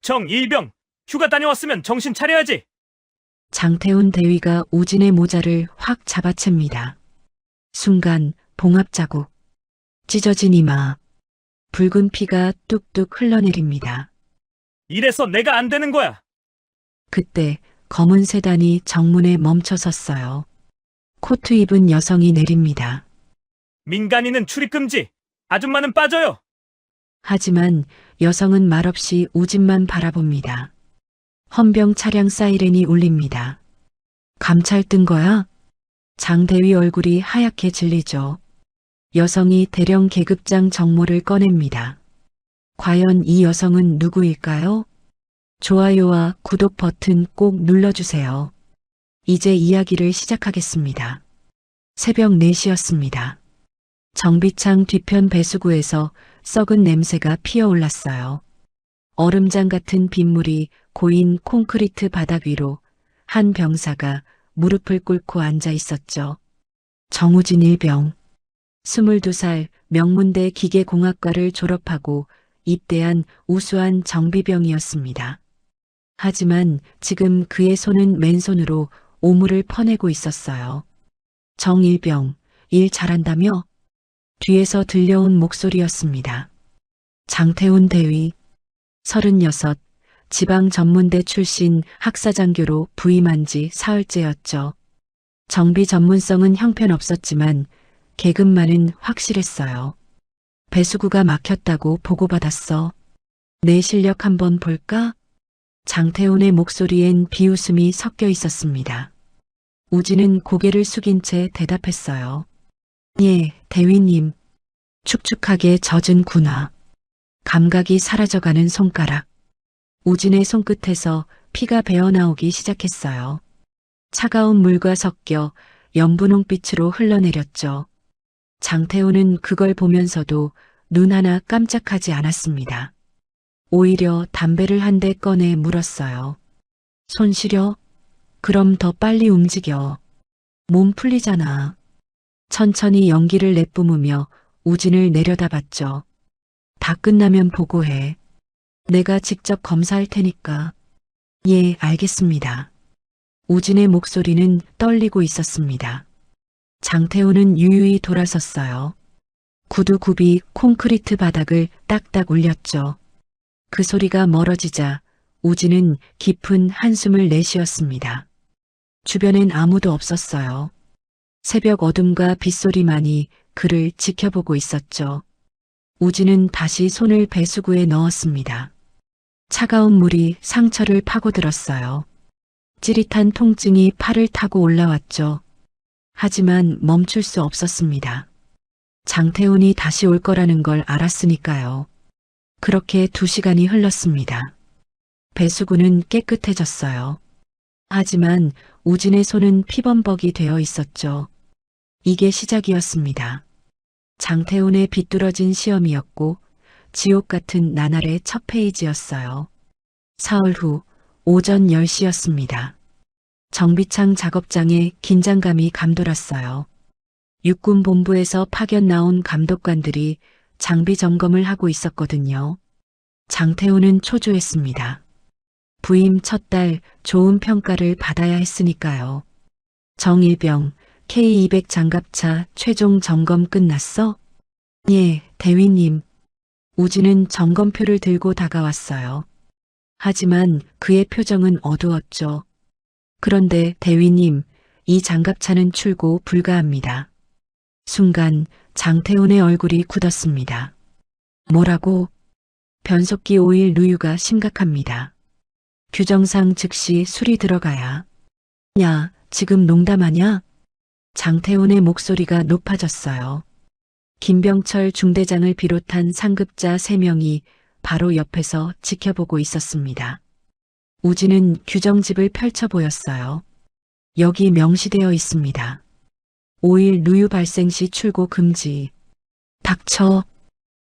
정일병, 휴가 다녀왔으면 정신 차려야지. 장태훈 대위가 우진의 모자를 확 잡아챕니다. 순간 봉합 자국, 찢어진 이마, 붉은 피가 뚝뚝 흘러내립니다. 이래서 내가 안 되는 거야. 그때 검은 세단이 정문에 멈춰 섰어요. 코트 입은 여성이 내립니다. 민간인은 출입 금지. 아줌마는 빠져요. 하지만 여성은 말없이 우진만 바라봅니다. 헌병 차량 사이렌이 울립니다. 감찰 뜬 거야? 장대위 얼굴이 하얗게 질리죠. 여성이 대령 계급장 정모를 꺼냅니다. 과연 이 여성은 누구일까요? 좋아요와 구독 버튼 꼭 눌러주세요. 이제 이야기를 시작하겠습니다. 새벽 4시였습니다. 정비창 뒤편 배수구에서 썩은 냄새가 피어올랐어요. 얼음장 같은 빗물이 고인 콘크리트 바닥 위로 한 병사가 무릎을 꿇고 앉아 있었죠. 정우진 일병. 22살 명문대 기계공학과를 졸업하고 입대한 우수한 정비병이었습니다. 하지만 지금 그의 손은 맨손으로 오물을 퍼내고 있었어요. 정일병, 일 잘한다며? 뒤에서 들려온 목소리였습니다. 장태훈 대위, 36, 지방전문대 출신 학사장교로 부임한 지 사흘째였죠. 정비 전문성은 형편없었지만 계급만은 확실했어요. 배수구가 막혔다고 보고받았어. 내 실력 한번 볼까? 장태훈의 목소리엔 비웃음이 섞여 있었습니다. 우진은 고개를 숙인 채 대답했어요. 예, 대위님. 축축하게 젖은 군화. 감각이 사라져가는 손가락. 우진의 손끝에서 피가 배어나오기 시작했어요. 차가운 물과 섞여 연분홍빛으로 흘러내렸죠. 장태훈은 그걸 보면서도 눈 하나 깜짝하지 않았습니다. 오히려 담배를 한 대 꺼내 물었어요. 손 시려? 그럼 더 빨리 움직여. 몸 풀리잖아. 천천히 연기를 내뿜으며 우진을 내려다봤죠. 다 끝나면 보고해. 내가 직접 검사할 테니까. 예, 알겠습니다. 우진의 목소리는 떨리고 있었습니다. 장태훈은 유유히 돌아섰어요. 구두굽이 콘크리트 바닥을 딱딱 울렸죠. 그 소리가 멀어지자 우진은 깊은 한숨을 내쉬었습니다. 주변엔 아무도 없었어요. 새벽 어둠과 빗소리만이 그를 지켜보고 있었죠. 우진은 다시 손을 배수구에 넣었습니다. 차가운 물이 상처를 파고들었어요. 찌릿한 통증이 팔을 타고 올라왔죠. 하지만 멈출 수 없었습니다. 장태훈이 다시 올 거라는 걸 알았으니까요. 그렇게 2시간이 흘렀습니다. 배수구는 깨끗해졌어요. 하지만 우진의 손은 피범벅이 되어 있었죠. 이게 시작이었습니다. 장태훈의 비뚤어진 시험이었고 지옥 같은 나날의 첫 페이지였어요. 사흘 후 오전 10시였습니다. 정비창 작업장에 긴장감이 감돌았어요. 육군본부에서 파견 나온 감독관들이 장비 점검을 하고 있었거든요. 장태훈은 초조했습니다. 부임 첫 달 좋은 평가를 받아야 했으니까요. 정일병, K200 장갑차 최종 점검 끝났어? 예, 대위님. 우진은 점검표를 들고 다가왔어요. 하지만 그의 표정은 어두웠죠. 그런데 대위님, 이 장갑차는 출고 불가합니다. 순간 장태훈의 얼굴이 굳었습니다. 뭐라고? 변속기 오일 누유가 심각합니다. 규정상 즉시 수리 들어가야. 야, 지금 농담하냐? 장태훈의 목소리가 높아졌어요. 김병철 중대장을 비롯한 상급자 3명이 바로 옆에서 지켜보고 있었습니다. 우진은 규정집을 펼쳐 보였어요. 여기 명시되어 있습니다. 오일 누유 발생 시 출고 금지. 닥쳐.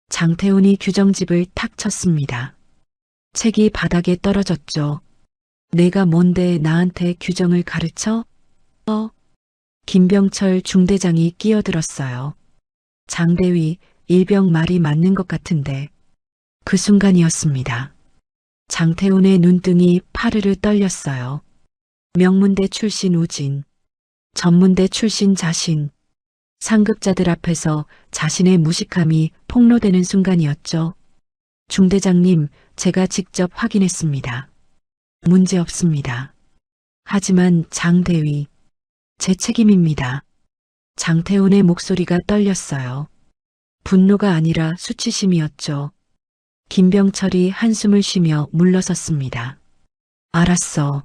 장태훈이 규정집을 탁 쳤습니다. 책이 바닥에 떨어졌죠. 내가 뭔데 나한테 규정을 가르쳐? 김병철 중대장이 끼어들었어요. 장대위, 일병 말이 맞는 것 같은데. 그 순간이었습니다. 장태훈의 눈등이 파르르 떨렸어요. 명문대 출신 우진, 전문대 출신 자신, 상급자들 앞에서 자신의 무식함이 폭로되는 순간이었죠. 중대장님, 제가 직접 확인했습니다. 문제 없습니다. 하지만 장대위, 제 책임입니다. 장태훈의 목소리가 떨렸어요. 분노가 아니라 수치심이었죠. 김병철이 한숨을 쉬며 물러섰습니다. 알았어.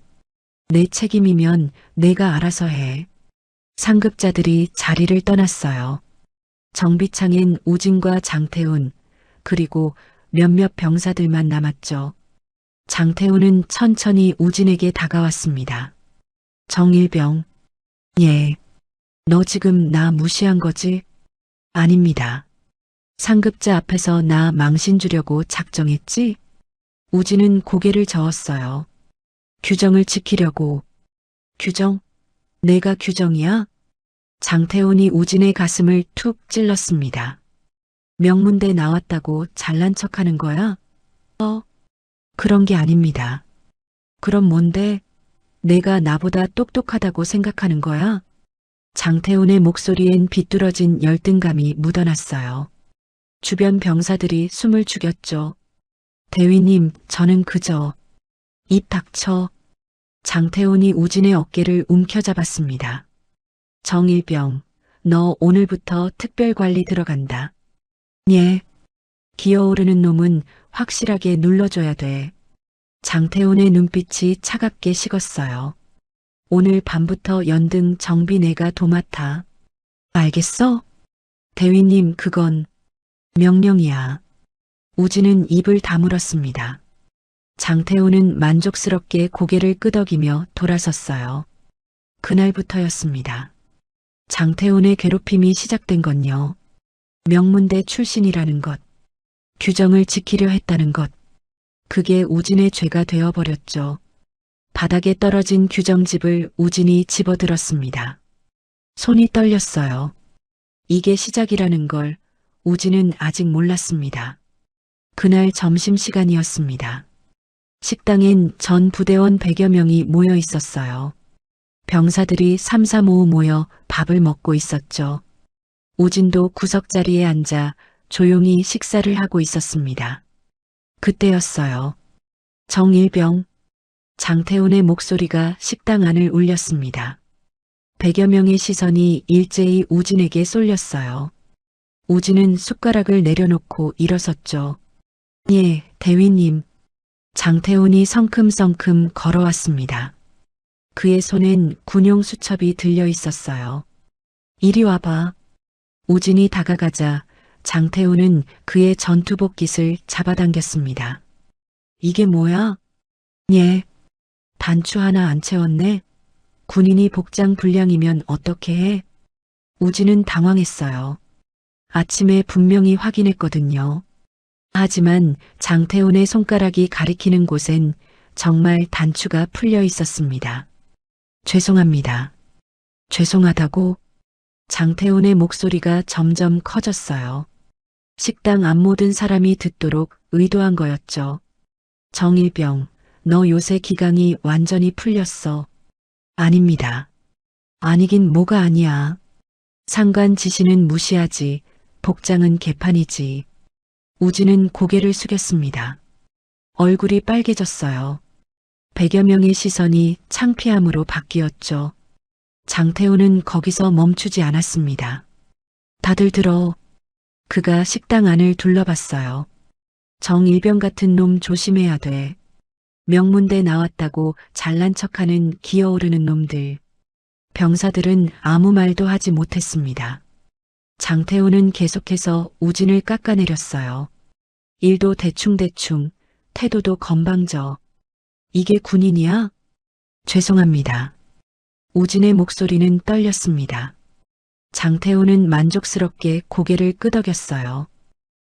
내 책임이면 내가 알아서 해. 상급자들이 자리를 떠났어요. 정비창엔 우진과 장태훈, 그리고 몇몇 병사들만 남았죠. 장태훈은 천천히 우진에게 다가왔습니다. 정일병, 예. 너 지금 나 무시한 거지? 아닙니다. 상급자 앞에서 나 망신 주려고 작정했지? 우진은 고개를 저었어요. 규정을 지키려고. 규정? 내가 규정이야? 장태훈이 우진의 가슴을 툭 찔렀습니다. 명문대 나왔다고 잘난 척하는 거야? 그런 게 아닙니다. 그럼 뭔데? 내가 나보다 똑똑하다고 생각하는 거야? 장태훈의 목소리엔 비뚤어진 열등감이 묻어났어요. 주변 병사들이 숨을 죽였죠. 대위님, 저는 그저... 입 닥쳐. 장태훈이 우진의 어깨를 움켜잡았습니다. 정일병, 너 오늘부터 특별관리 들어간다. 예. 기어오르는 놈은 확실하게 눌러줘야 돼. 장태훈의 눈빛이 차갑게 식었어요. 오늘 밤부터 연등 정비 내가 도맡아. 알겠어? 대위님, 그건 명령이야. 우진은 입을 다물었습니다. 장태훈은 만족스럽게 고개를 끄덕이며 돌아섰어요. 그날부터였습니다. 장태훈의 괴롭힘이 시작된 건요. 명문대 출신이라는 것, 규정을 지키려 했다는 것, 그게 우진의 죄가 되어버렸죠. 바닥에 떨어진 규정집을 우진이 집어들었습니다. 손이 떨렸어요. 이게 시작이라는 걸 우진은 아직 몰랐습니다. 그날 점심시간이었습니다. 식당엔 전 부대원 100여 명이 모여 있었어요. 병사들이 삼삼오오 모여 밥을 먹고 있었죠. 우진도 구석자리에 앉아 조용히 식사를 하고 있었습니다. 그때였어요. 정일병, 장태훈의 목소리가 식당 안을 울렸습니다. 100여 명의 시선이 일제히 우진에게 쏠렸어요. 우진은 숟가락을 내려놓고 일어섰죠. 예, 대위님. 장태훈이 성큼성큼 걸어왔습니다. 그의 손엔 군용 수첩이 들려 있었어요. 이리 와봐. 우진이 다가가자 장태훈은 그의 전투복 깃을 잡아당겼습니다. 이게 뭐야? 예. 단추 하나 안 채웠네. 군인이 복장 불량이면 어떻게 해? 우진은 당황했어요. 아침에 분명히 확인했거든요. 하지만 장태훈의 손가락이 가리키는 곳엔 정말 단추가 풀려 있었습니다. 죄송합니다. 죄송하다고? 장태훈의 목소리가 점점 커졌어요. 식당 앞 모든 사람이 듣도록 의도한 거였죠. 정일병, 너 요새 기강이 완전히 풀렸어. 아닙니다. 아니긴 뭐가 아니야. 상관 지시는 무시하지. 복장은 개판이지. 우진은 고개를 숙였습니다. 얼굴이 빨개졌어요. 100여 명의 시선이 창피함으로 바뀌었죠. 장태훈은 거기서 멈추지 않았습니다. 다들 들어. 그가 식당 안을 둘러봤어요. 정일병 같은 놈 조심해야 돼. 명문대 나왔다고 잘난 척하는 기어오르는 놈들. 병사들은 아무 말도 하지 못했습니다. 장태훈은 계속해서 우진을 깎아내렸어요. 일도 대충대충, 태도도 건방져. 이게 군인이야? 죄송합니다. 우진의 목소리는 떨렸습니다. 장태훈은 만족스럽게 고개를 끄덕였어요.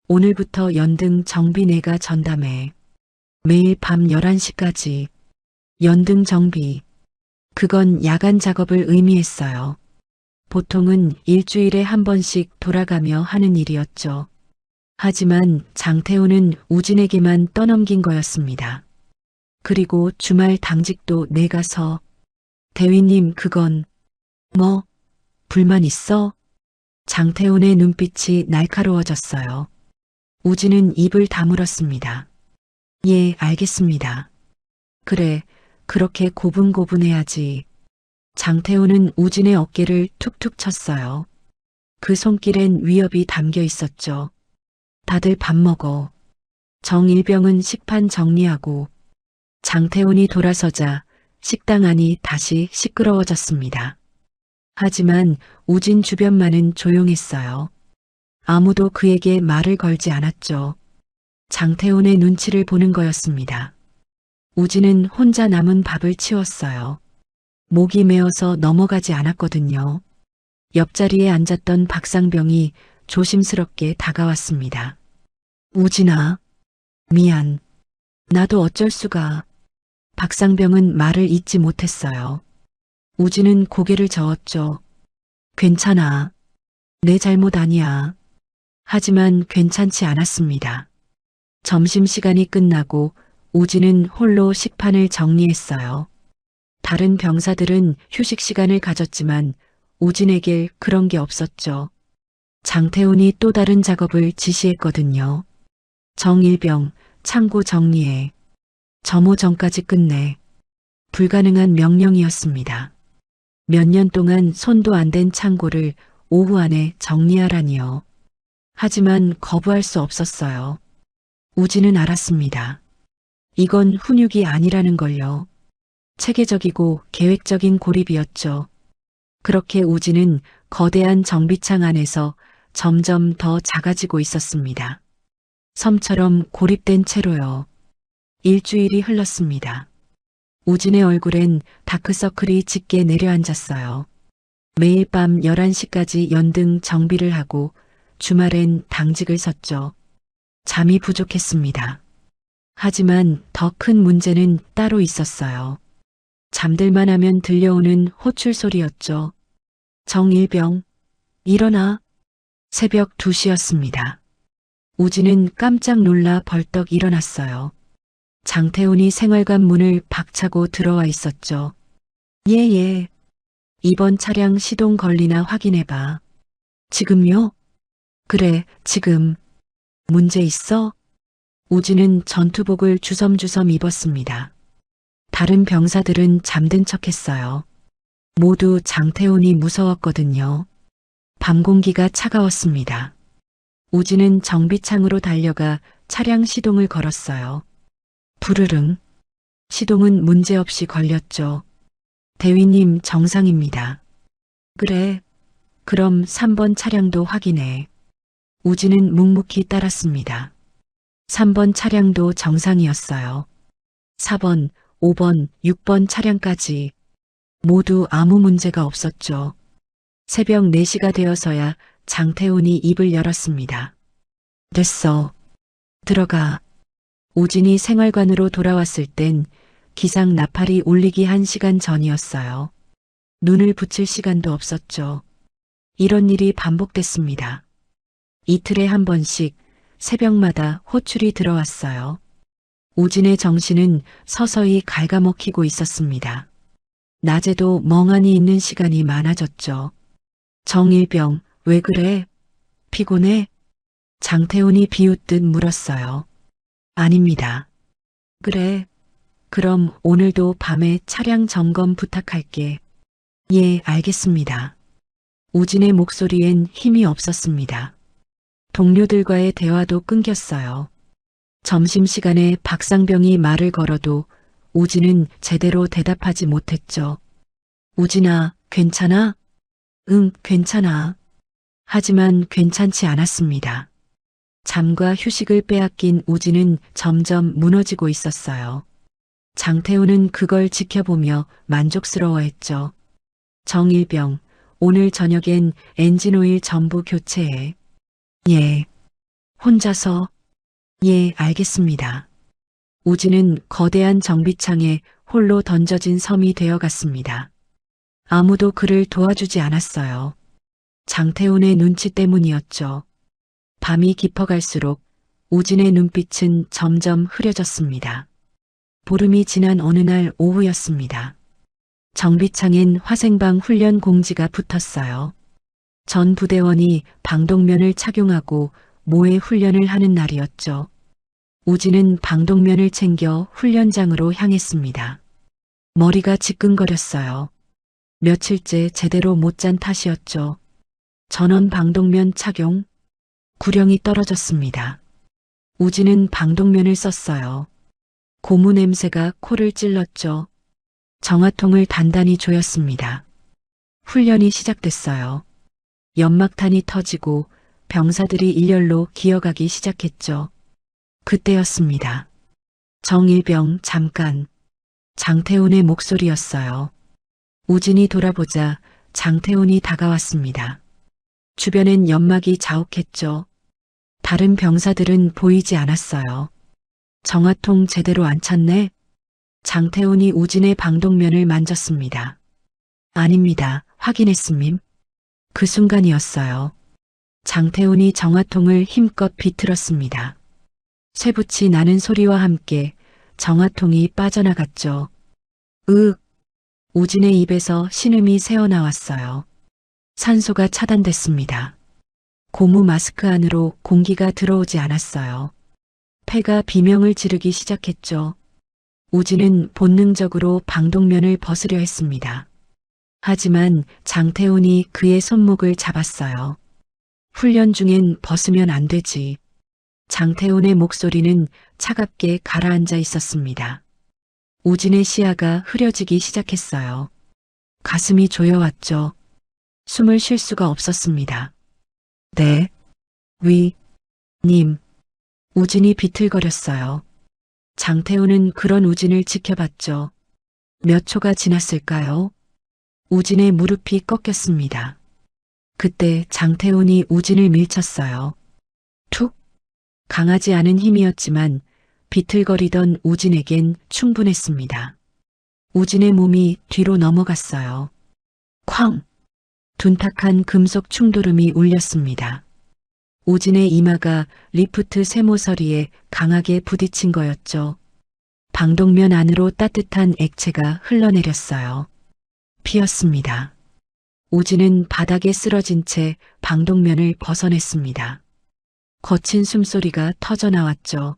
오늘부터 연등 정비 내가 전담해. 매일 밤 11시까지. 연등 정비. 그건 야간 작업을 의미했어요. 보통은 일주일에 한 번씩 돌아가며 하는 일이었죠. 하지만 장태훈은 우진에게만 떠넘긴 거였습니다. 그리고 주말 당직도 내가서. 대위님, 그건 뭐, 불만 있어? 장태훈의 눈빛이 날카로워졌어요. 우진은 입을 다물었습니다. 예, 알겠습니다. 그래, 그렇게 고분고분해야지. 장태훈은 우진의 어깨를 툭툭 쳤어요. 그 손길엔 위협이 담겨 있었죠. 다들 밥 먹어. 정일병은 식판 정리하고 장태훈이 돌아서자 식당 안이 다시 시끄러워졌습니다. 하지만 우진 주변만은 조용했어요. 아무도 그에게 말을 걸지 않았죠. 장태훈의 눈치를 보는 거였습니다. 우진은 혼자 남은 밥을 치웠어요. 목이 메어서 넘어가지 않았거든요. 옆자리에 앉았던 박상병이 조심스럽게 다가왔습니다. 우진아, 미안. 나도 어쩔 수가. 박상병은 말을 잇지 못했어요. 우진은 고개를 저었죠. 괜찮아. 내 잘못 아니야. 하지만 괜찮지 않았습니다. 점심시간이 끝나고 우진은 홀로 식판을 정리했어요. 다른 병사들은 휴식 시간을 가졌지만 우진에게 그런 게 없었죠. 장태훈이 또 다른 작업을 지시했거든요. 정일병, 창고 정리해. 점호 전까지 끝내. 불가능한 명령이었습니다. 몇 년 동안 손도 안 댄 창고를 오후 안에 정리하라니요. 하지만 거부할 수 없었어요. 우진은 알았습니다. 이건 훈육이 아니라는 걸요. 체계적이고 계획적인 고립이었죠. 그렇게 우진은 거대한 정비창 안에서 점점 더 작아지고 있었습니다. 섬처럼 고립된 채로요. 일주일이 흘렀습니다. 우진의 얼굴엔 다크서클이 짙게 내려앉았어요. 매일 밤 11시까지 연등 정비를 하고 주말엔 당직을 섰죠. 잠이 부족했습니다. 하지만 더 큰 문제는 따로 있었어요. 잠들만 하면 들려오는 호출 소리였죠. 정일병, 일어나. 새벽 2시였습니다. 우진은 깜짝 놀라 벌떡 일어났어요. 장태훈이 생활관 문을 박차고 들어와 있었죠. 예. 이번 차량 시동 걸리나 확인해봐. 지금요? 그래, 지금. 문제 있어? 우진은 전투복을 주섬주섬 입었습니다. 다른 병사들은 잠든 척했어요. 모두 장태훈이 무서웠거든요. 밤 공기가 차가웠습니다. 우진은 정비창으로 달려가 차량 시동을 걸었어요. 부르릉. 시동은 문제없이 걸렸죠. 대위님, 정상입니다. 그래. 그럼 3번 차량도 확인해. 우진은 묵묵히 따랐습니다. 3번 차량도 정상이었어요. 4번, 5번, 6번 차량까지 모두 아무 문제가 없었죠. 새벽 4시가 되어서야 장태훈이 입을 열었습니다. 됐어. 들어가. 우진이 생활관으로 돌아왔을 땐 기상 나팔이 울리기 1시간 전이었어요. 눈을 붙일 시간도 없었죠. 이런 일이 반복됐습니다. 이틀에 한 번씩 새벽마다 호출이 들어왔어요. 우진의 정신은 서서히 갉아먹히고 있었습니다. 낮에도 멍하니 있는 시간이 많아졌죠. 정일병, 왜 그래? 피곤해? 장태훈이 비웃듯 물었어요. 아닙니다. 그래. 그럼 오늘도 밤에 차량 점검 부탁할게. 예, 알겠습니다. 우진의 목소리엔 힘이 없었습니다. 동료들과의 대화도 끊겼어요. 점심시간에 박상병이 말을 걸어도 우진은 제대로 대답하지 못했죠. 우진아, 괜찮아? 응, 괜찮아. 하지만 괜찮지 않았습니다. 잠과 휴식을 빼앗긴 우진은 점점 무너지고 있었어요. 장태훈은 그걸 지켜보며 만족스러워했죠. 정일병, 오늘 저녁엔 엔진오일 전부 교체해. 예. 혼자서? 예, 알겠습니다. 우진은 거대한 정비창에 홀로 던져진 섬이 되어갔습니다. 아무도 그를 도와주지 않았어요. 장태훈의 눈치 때문이었죠. 밤이 깊어갈수록 우진의 눈빛은 점점 흐려졌습니다. 보름이 지난 어느 날 오후였습니다. 정비창엔 화생방 훈련 공지가 붙었어요. 전 부대원이 방독면을 착용하고 모의 훈련을 하는 날이었죠. 우진은 방독면을 챙겨 훈련장으로 향했습니다. 머리가 지끈거렸어요. 며칠째 제대로 못 잔 탓이었죠. 전원 방독면 착용, 구령이 떨어졌습니다. 우진은 방독면을 썼어요. 고무 냄새가 코를 찔렀죠. 정화통을 단단히 조였습니다. 훈련이 시작됐어요. 연막탄이 터지고 병사들이 일렬로 기어가기 시작했죠. 그때였습니다. 정일병 잠깐. 장태훈의 목소리였어요. 우진이 돌아보자 장태훈이 다가왔습니다. 주변엔 연막이 자욱했죠. 다른 병사들은 보이지 않았어요. 정화통 제대로 안 찼네? 장태훈이 우진의 방독면을 만졌습니다. 아닙니다. 확인했음님. 그 순간이었어요. 장태훈이 정화통을 힘껏 비틀었습니다. 쇠붙이 나는 소리와 함께 정화통이 빠져나갔죠. 으윽! 우진의 입에서 신음이 새어나왔어요. 산소가 차단됐습니다. 고무 마스크 안으로 공기가 들어오지 않았어요. 폐가 비명을 지르기 시작했죠. 우진은 본능적으로 방독면을 벗으려 했습니다. 하지만 장태훈이 그의 손목을 잡았어요. 훈련 중엔 벗으면 안 되지. 장태훈의 목소리는 차갑게 가라앉아 있었습니다. 우진의 시야가 흐려지기 시작했어요. 가슴이 조여왔죠. 숨을 쉴 수가 없었습니다. 네, 님. 우진이 비틀거렸어요. 장태훈은 그런 우진을 지켜봤죠. 몇 초가 지났을까요? 우진의 무릎이 꺾였습니다. 그때 장태훈이 우진을 밀쳤어요. 툭! 강하지 않은 힘이었지만 비틀거리던 우진에겐 충분했습니다. 우진의 몸이 뒤로 넘어갔어요. 쾅! 둔탁한 금속 충돌음이 울렸습니다. 우진의 이마가 리프트 쇠모서리에 강하게 부딪힌 거였죠. 방독면 안으로 따뜻한 액체가 흘러내렸어요. 피었습니다. 우진은 바닥에 쓰러진 채 방독면을 벗어냈습니다. 거친 숨소리가 터져나왔죠.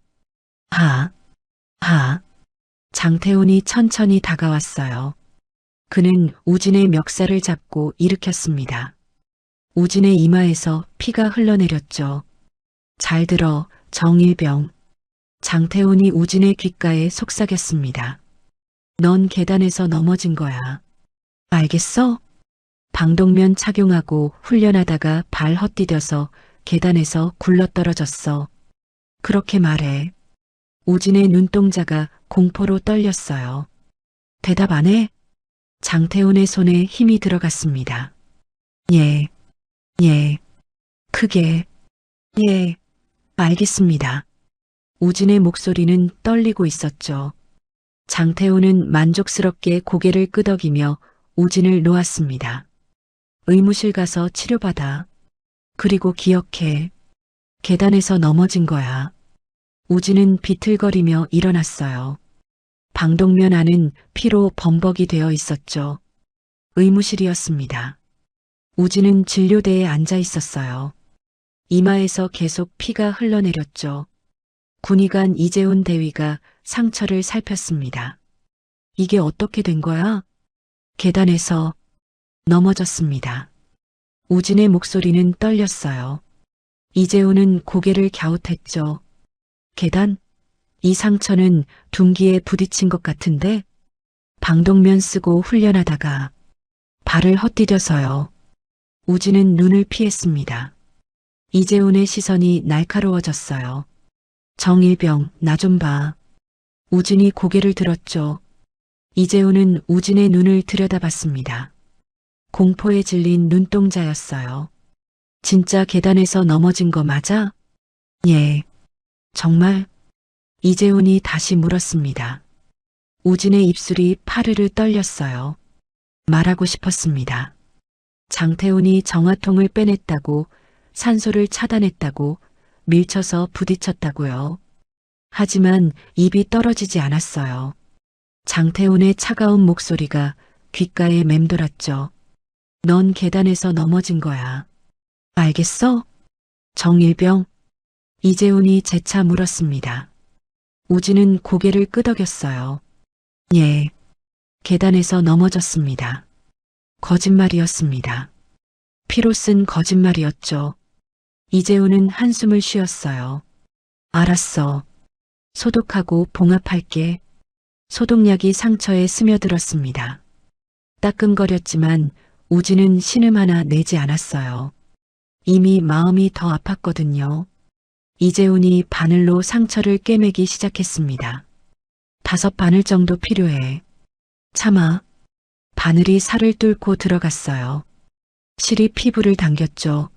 장태훈이 천천히 다가왔어요. 그는 우진의 멱살을 잡고 일으켰습니다. 우진의 이마에서 피가 흘러내렸죠. 잘 들어, 정일병. 장태훈이 우진의 귓가에 속삭였습니다. 넌 계단에서 넘어진 거야. 알겠어? 방독면 착용하고 훈련하다가 발 헛디뎌서 계단에서 굴러떨어졌어. 그렇게 말해. 우진의 눈동자가 공포로 떨렸어요. 대답 안 해? 장태훈의 손에 힘이 들어갔습니다. 예. 크게. 예. 알겠습니다. 우진의 목소리는 떨리고 있었죠. 장태훈은 만족스럽게 고개를 끄덕이며 우진을 놓았습니다. 의무실 가서 치료받아. 그리고 기억해. 계단에서 넘어진 거야. 우진은 비틀거리며 일어났어요. 방독면 안은 피로 범벅이 되어 있었죠. 의무실이었습니다. 우진은 진료대에 앉아 있었어요. 이마에서 계속 피가 흘러내렸죠. 군의관 이재훈 대위가 상처를 살폈습니다. 이게 어떻게 된 거야? 계단에서 넘어졌습니다. 우진의 목소리는 떨렸어요. 이재훈은 고개를 갸웃했죠. 계단? 이 상처는 둔기에 부딪힌 것 같은데? 방독면 쓰고 훈련하다가 발을 헛디뎌서요. 우진은 눈을 피했습니다. 이재훈의 시선이 날카로워졌어요. 정일병, 나 좀 봐. 우진이 고개를 들었죠. 이재훈은 우진의 눈을 들여다봤습니다. 공포에 질린 눈동자였어요. 진짜 계단에서 넘어진 거 맞아? 예. 정말? 이재훈이 다시 물었습니다. 우진의 입술이 파르르 떨렸어요. 말하고 싶었습니다. 장태훈이 정화통을 빼냈다고, 산소를 차단했다고, 밀쳐서 부딪혔다고요. 하지만 입이 떨어지지 않았어요. 장태훈의 차가운 목소리가 귓가에 맴돌았죠. 넌 계단에서 넘어진 거야. 알겠어? 정일병? 이재훈이 재차 물었습니다. 우진은 고개를 끄덕였어요. 예. 계단에서 넘어졌습니다. 거짓말이었습니다. 피로 쓴 거짓말이었죠. 이재훈은 한숨을 쉬었어요. 알았어. 소독하고 봉합할게. 소독약이 상처에 스며들었습니다. 따끔거렸지만 우진은 신음 하나 내지 않았어요. 이미 마음이 더 아팠거든요. 이재훈이 바늘로 상처를 꿰매기 시작했습니다. 5 바늘 정도 필요해. 참아. 바늘이 살을 뚫고 들어갔어요. 실이 피부를 당겼죠.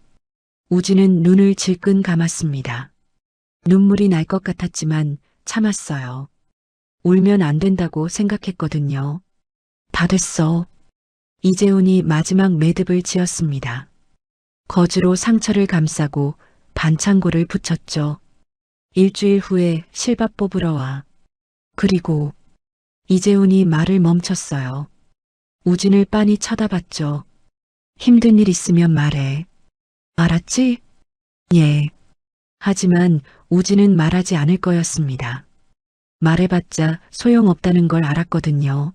우진은 눈을 질끈 감았습니다. 눈물이 날 것 같았지만 참았어요. 울면 안 된다고 생각했거든요. 다 됐어. 이재훈이 마지막 매듭을 지었습니다. 거즈로 상처를 감싸고 반창고를 붙였죠. 일주일 후에 실밥 뽑으러 와. 그리고 이재훈이 말을 멈췄어요. 우진을 빤히 쳐다봤죠. 힘든 일 있으면 말해. 알았지? 예. 하지만 우진은 말하지 않을 거였습니다. 말해봤자 소용없다는 걸 알았거든요.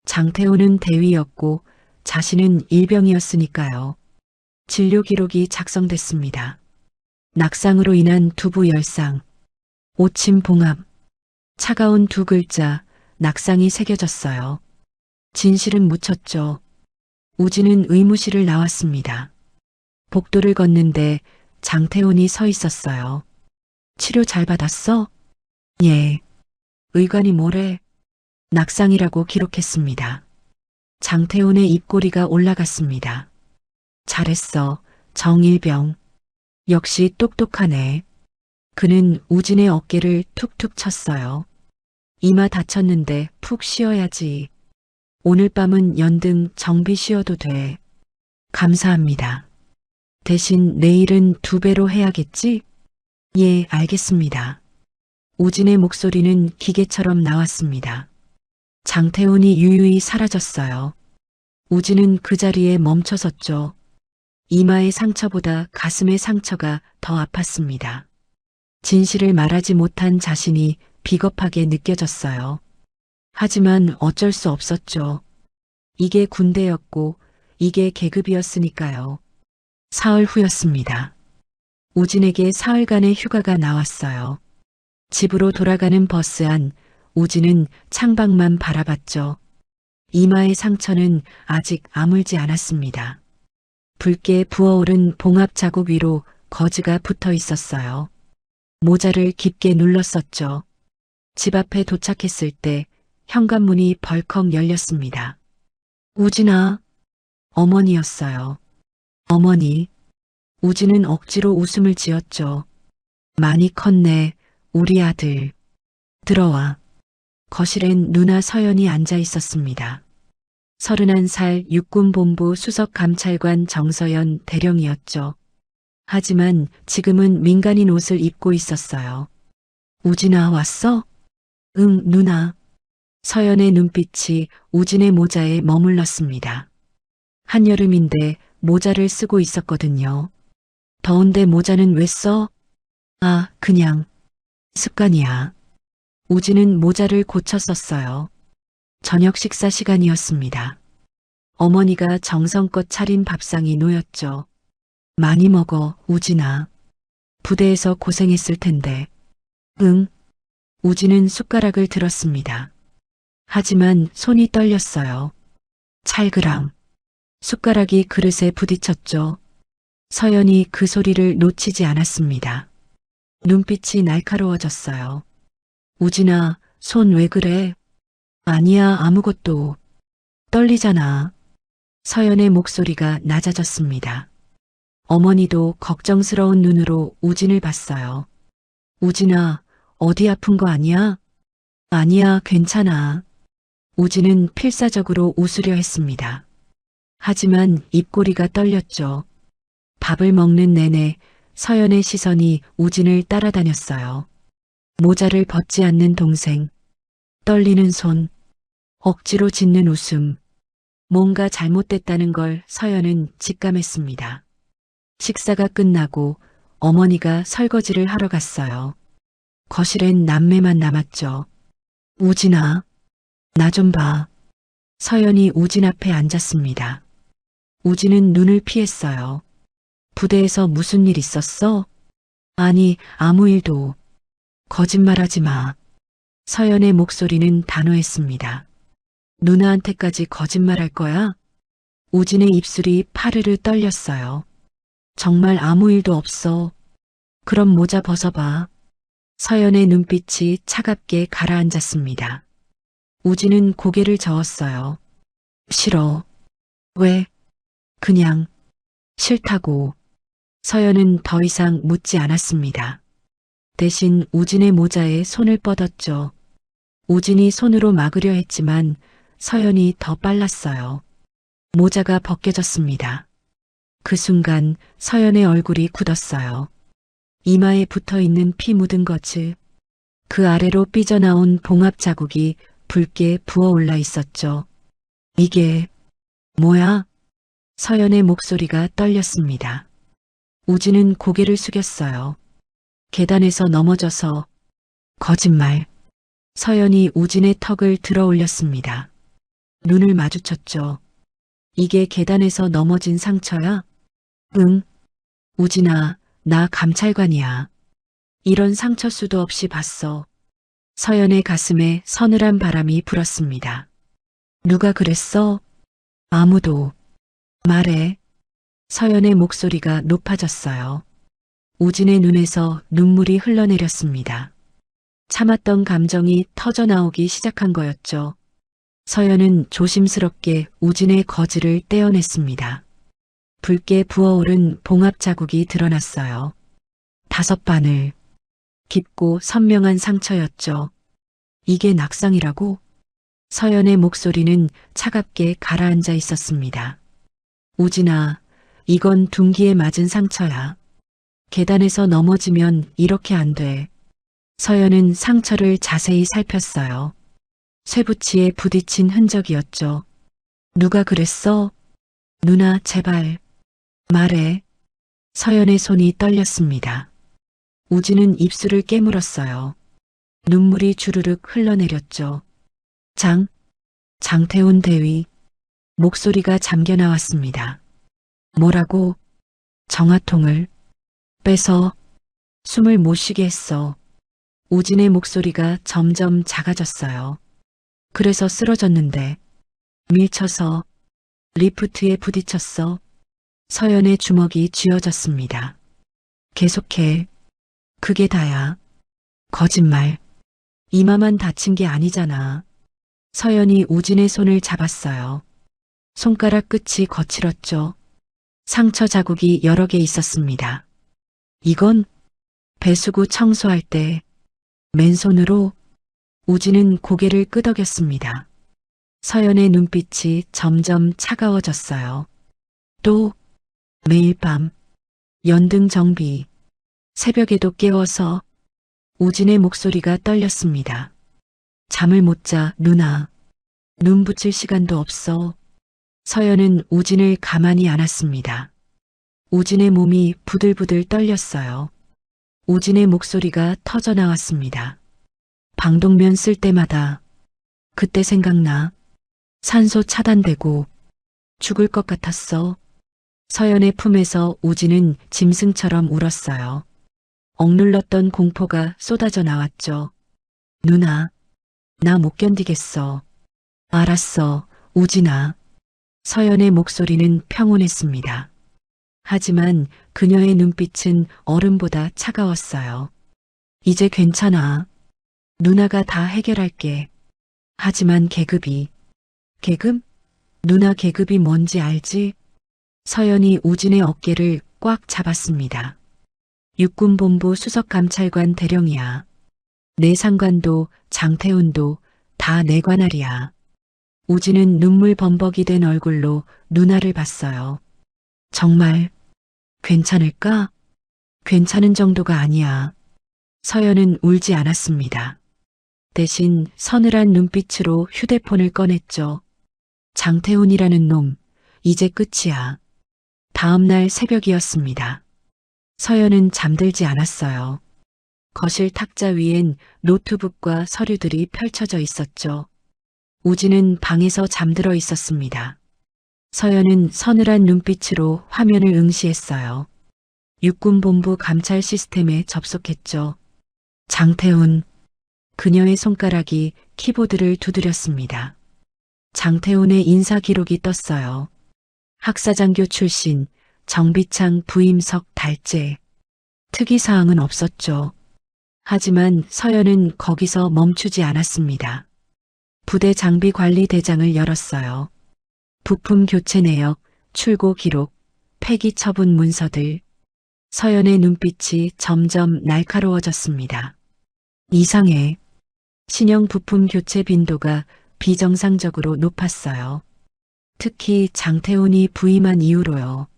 장태호는 대위였고 자신은 일병이었으니까요. 진료 기록이 작성됐습니다. 낙상으로 인한 두부 열상, 오침 봉합, 차가운 2 글자, 낙상이 새겨졌어요. 진실은 묻혔죠. 우진은 의무실을 나왔습니다. 복도를 걷는데 장태훈이 서 있었어요. 치료 잘 받았어? 예. 의관이 뭐래? 낙상이라고 기록했습니다. 장태훈의 입꼬리가 올라갔습니다. 잘했어, 정일병. 역시 똑똑하네. 그는 우진의 어깨를 툭툭 쳤어요. 이마 다쳤는데 푹 쉬어야지. 오늘 밤은 연등 정비 쉬어도 돼. 감사합니다. 대신 내일은 2배로 해야겠지? 예, 알겠습니다. 우진의 목소리는 기계처럼 나왔습니다. 장태훈이 유유히 사라졌어요. 우진은 그 자리에 멈춰섰죠. 이마의 상처보다 가슴의 상처가 더 아팠습니다. 진실을 말하지 못한 자신이 비겁하게 느껴졌어요. 하지만 어쩔 수 없었죠. 이게 군대였고 이게 계급이었으니까요. 사흘 후였습니다. 우진에게 사흘간의 휴가가 나왔어요. 집으로 돌아가는 버스 안 우진은 창밖만 바라봤죠. 이마의 상처는 아직 아물지 않았습니다. 붉게 부어오른 봉합 자국 위로 거즈가 붙어 있었어요. 모자를 깊게 눌렀었죠. 집 앞에 도착했을 때 현관문이 벌컥 열렸습니다. 우진아. 어머니였어요. 어머니. 우진은 억지로 웃음을 지었죠. 많이 컸네, 우리 아들. 들어와. 거실엔 누나 서연이 앉아 있었습니다. 31살 육군본부 수석감찰관 정서연 대령이었죠. 하지만 지금은 민간인 옷을 입고 있었어요. 우진아 왔어? 응, 누나. 서연의 눈빛이 우진의 모자에 머물렀습니다. 한여름인데 모자를 쓰고 있었거든요. 더운데 모자는 왜 써? 아, 그냥. 습관이야. 우진은 모자를 고쳐 썼어요. 저녁 식사 시간이었습니다. 어머니가 정성껏 차린 밥상이 놓였죠. 많이 먹어, 우진아. 부대에서 고생했을 텐데. 응. 우진은 숟가락을 들었습니다. 하지만 손이 떨렸어요. 찰그랑. 숟가락이 그릇에 부딪혔죠. 서연이 그 소리를 놓치지 않았습니다. 눈빛이 날카로워졌어요. 우진아, 손 왜 그래? 아니야, 아무것도. 떨리잖아. 서연의 목소리가 낮아졌습니다. 어머니도 걱정스러운 눈으로 우진을 봤어요. 우진아, 어디 아픈 거 아니야? 아니야, 괜찮아. 우진은 필사적으로 웃으려 했습니다. 하지만 입꼬리가 떨렸죠. 밥을 먹는 내내 서연의 시선이 우진을 따라다녔어요. 모자를 벗지 않는 동생, 떨리는 손, 억지로 짓는 웃음. 뭔가 잘못됐다는 걸 서연은 직감했습니다. 식사가 끝나고 어머니가 설거지를 하러 갔어요. 거실엔 남매만 남았죠. 우진아, 나 좀 봐. 서연이 우진 앞에 앉았습니다. 우진은 눈을 피했어요. 부대에서 무슨 일 있었어? 아니, 아무 일도. 거짓말하지 마. 서연의 목소리는 단호했습니다. 누나한테까지 거짓말할 거야? 우진의 입술이 파르르 떨렸어요. 정말 아무 일도 없어. 그럼 모자 벗어봐. 서연의 눈빛이 차갑게 가라앉았습니다. 우진은 고개를 저었어요. 싫어. 왜? 그냥 싫다고. 서연은 더 이상 묻지 않았습니다. 대신 우진의 모자에 손을 뻗었죠. 우진이 손으로 막으려 했지만 서연이 더 빨랐어요. 모자가 벗겨졌습니다. 그 순간 서연의 얼굴이 굳었어요. 이마에 붙어있는 피 묻은 거즈. 그 아래로 삐져나온 봉합 자국이 붉게 부어올라 있었죠. 이게 뭐야? 서연의 목소리가 떨렸습니다. 우진은 고개를 숙였어요. 계단에서 넘어져서 거짓말. 서연이 우진의 턱을 들어 올렸습니다. 눈을 마주쳤죠. 이게 계단에서 넘어진 상처야? 응. 우진아, 나 감찰관이야. 이런 상처 수도 없이 봤어. 서연의 가슴에 서늘한 바람이 불었습니다. 누가 그랬어? 아무도. 말해. 서연의 목소리가 높아졌어요. 우진의 눈에서 눈물이 흘러내렸습니다. 참았던 감정이 터져나오기 시작한 거였죠. 서연은 조심스럽게 우진의 거즈를 떼어냈습니다. 붉게 부어오른 봉합 자국이 드러났어요. 5바늘. 깊고 선명한 상처였죠. 이게 낙상이라고? 서연의 목소리는 차갑게 가라앉아 있었습니다. 우진아, 이건 둔기에 맞은 상처야. 계단에서 넘어지면 이렇게 안 돼. 서연은 상처를 자세히 살폈어요. 쇠붙이에 부딪힌 흔적이었죠. 누가 그랬어? 누나, 제발. 말해. 서연의 손이 떨렸습니다. 우진은 입술을 깨물었어요. 눈물이 주르륵 흘러내렸죠. 장태훈 대위. 목소리가 잠겨 나왔습니다. 뭐라고? 정화통을 빼서 숨을 못 쉬게 했어. 우진의 목소리가 점점 작아졌어요. 그래서 쓰러졌는데 밀쳐서 리프트에 부딪혔어. 서연의 주먹이 쥐어졌습니다. 계속해. 그게 다야. 거짓말. 이마만 다친 게 아니잖아. 서연이 우진의 손을 잡았어요. 손가락 끝이 거칠었죠. 상처 자국이 여러 개 있었습니다. 이건 배수구 청소할 때 맨손으로. 우진은 고개를 끄덕였습니다. 서연의 눈빛이 점점 차가워졌어요. 또 매일 밤 연등 정비. 새벽에도 깨워서. 우진의 목소리가 떨렸습니다. 잠을 못 자, 누나. 눈 붙일 시간도 없어. 서연은 우진을 가만히 안았습니다. 우진의 몸이 부들부들 떨렸어요. 우진의 목소리가 터져나왔습니다. 방독면 쓸 때마다 그때 생각나. 산소 차단되고 죽을 것 같았어. 서연의 품에서 우진은 짐승처럼 울었어요. 억눌렀던 공포가 쏟아져 나왔죠. 누나, 나 못 견디겠어. 알았어, 우진아. 서연의 목소리는 평온했습니다. 하지만 그녀의 눈빛은 얼음보다 차가웠어요. 이제 괜찮아. 누나가 다 해결할게. 하지만 계급이. 계급? 누나 계급이 뭔지 알지? 서연이 우진의 어깨를 꽉 잡았습니다. 육군본부 수석감찰관 대령이야. 내 상관도 장태훈도 다 내 관할이야. 우진은 눈물 범벅이 된 얼굴로 누나를 봤어요. 정말 괜찮을까? 괜찮은 정도가 아니야. 서연은 울지 않았습니다. 대신 서늘한 눈빛으로 휴대폰을 꺼냈죠. 장태훈이라는 놈, 이제 끝이야. 다음 날 새벽이었습니다. 서연은 잠들지 않았어요. 거실 탁자 위엔 노트북과 서류들이 펼쳐져 있었죠. 우진은 방에서 잠들어 있었습니다. 서연은 서늘한 눈빛으로 화면을 응시했어요. 육군본부 감찰 시스템에 접속했죠. 장태훈. 그녀의 손가락이 키보드를 두드렸습니다. 장태훈의 인사 기록이 떴어요. 학사장교 출신, 정비창 부임석 달제. 특이사항은 없었죠. 하지만 서연은 거기서 멈추지 않았습니다. 부대 장비 관리 대장을 열었어요. 부품 교체 내역, 출고 기록, 폐기 처분 문서들. 서연의 눈빛이 점점 날카로워졌습니다. 이상해. 신형 부품 교체 빈도가 비정상적으로 높았어요. 특히 장태훈이 부임한 이후로요.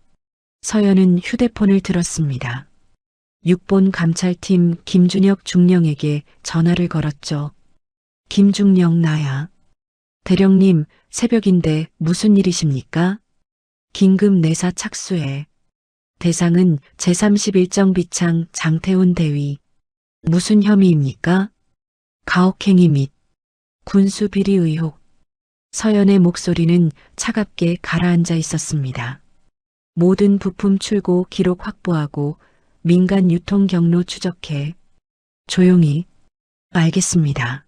서연은 휴대폰을 들었습니다. 6본 감찰팀 김준혁 중령에게 전화를 걸었죠. 김중령 나야. 대령님, 새벽인데 무슨 일이십니까? 긴급 내사 착수해. 대상은 제31정비창 장태훈 대위. 무슨 혐의입니까? 가혹행위 및 군수비리 의혹. 서연의 목소리는 차갑게 가라앉아 있었습니다. 모든 부품 출고 기록 확보하고 민간 유통 경로 추적해. 조용히. 알겠습니다.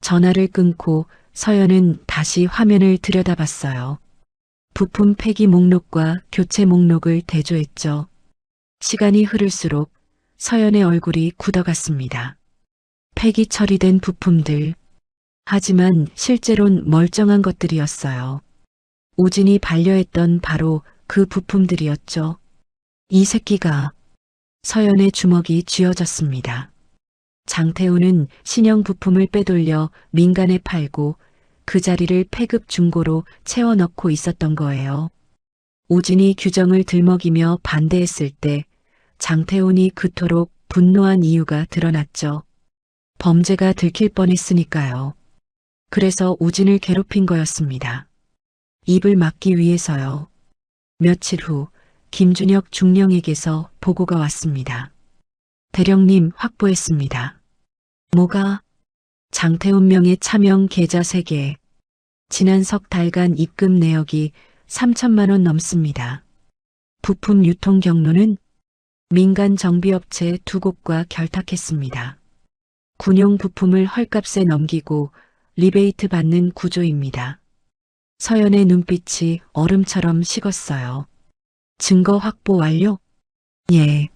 전화를 끊고 서연은 다시 화면을 들여다봤어요. 부품 폐기 목록과 교체 목록을 대조했죠. 시간이 흐를수록 서연의 얼굴이 굳어갔습니다. 폐기 처리된 부품들. 하지만 실제론 멀쩡한 것들이었어요. 우진이 반려했던 바로 그 부품들이었죠. 이 새끼가. 서연의 주먹이 쥐어졌습니다. 장태훈은 신형 부품을 빼돌려 민간에 팔고 그 자리를 폐급 중고로 채워 넣고 있었던 거예요. 우진이 규정을 들먹이며 반대했을 때 장태훈이 그토록 분노한 이유가 드러났죠. 범죄가 들킬 뻔했으니까요. 그래서 우진을 괴롭힌 거였습니다. 입을 막기 위해서요. 며칠 후 김준혁 중령에게서 보고가 왔습니다. 대령님 확보했습니다. 뭐가? 장태훈 명의 차명 계좌 3개. 지난 석 달간 입금 내역이 3천만 원 넘습니다. 부품 유통 경로는 민간 정비업체 2곳과 결탁했습니다. 군용 부품을 헐값에 넘기고 리베이트 받는 구조입니다. 서연의 눈빛이 얼음처럼 식었어요. 증거 확보 완료? 예.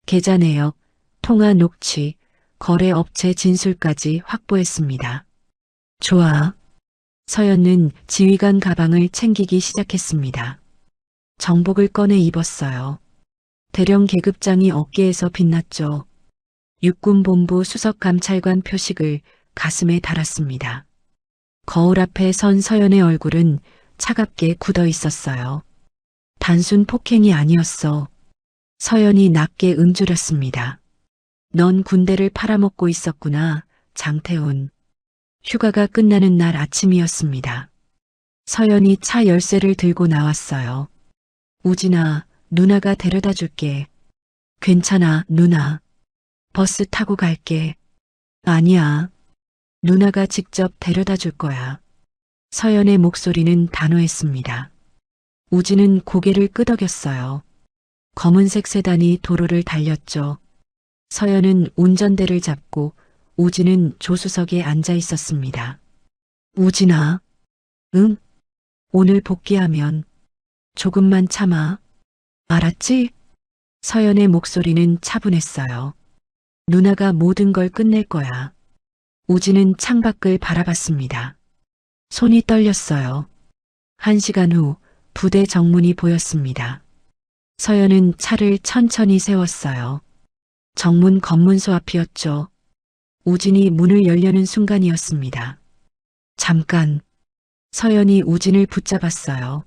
계좌 내역, 통화 녹취, 거래업체 진술까지 확보했습니다. 좋아. 서연은 지휘관 가방을 챙기기 시작했습니다. 정복을 꺼내 입었어요. 대령 계급장이 어깨에서 빛났죠. 육군본부 수석감찰관 표식을 가슴에 달았습니다. 거울 앞에 선 서연의 얼굴은 차갑게 굳어 있었어요. 단순 폭행이 아니었어. 서연이 낮게 음주렸습니다. 넌 군대를 팔아먹고 있었구나, 장태훈. 휴가가 끝나는 날 아침이었습니다. 서연이 차 열쇠를 들고 나왔어요. 우진아, 누나가 데려다 줄게. 괜찮아, 누나. 버스 타고 갈게. 아니야. 누나가 직접 데려다 줄 거야. 서연의 목소리는 단호했습니다. 우진은 고개를 끄덕였어요. 검은색 세단이 도로를 달렸죠. 서연은 운전대를 잡고 우진은 조수석에 앉아 있었습니다. 우진아. 응? 오늘 복귀하면 조금만 참아. 알았지? 서연의 목소리는 차분했어요. 누나가 모든 걸 끝낼 거야. 우진은 창밖을 바라봤습니다. 손이 떨렸어요. 1시간 후 부대 정문이 보였습니다. 서연은 차를 천천히 세웠어요. 정문 검문소 앞이었죠. 우진이 문을 열려는 순간이었습니다. 잠깐. 서연이 우진을 붙잡았어요.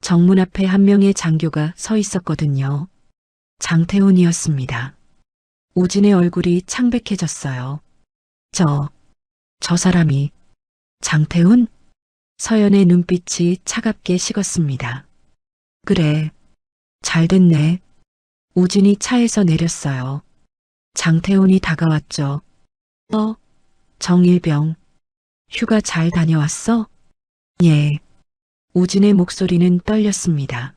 정문 앞에 한 명의 장교가 서 있었거든요. 장태훈이었습니다. 우진의 얼굴이 창백해졌어요. 저 저 사람이 장태훈? 서연의 눈빛이 차갑게 식었습니다. 그래. 잘 됐네. 우진이 차에서 내렸어요. 장태훈이 다가왔죠. 정일병. 휴가 잘 다녀왔어? 예. 우진의 목소리는 떨렸습니다.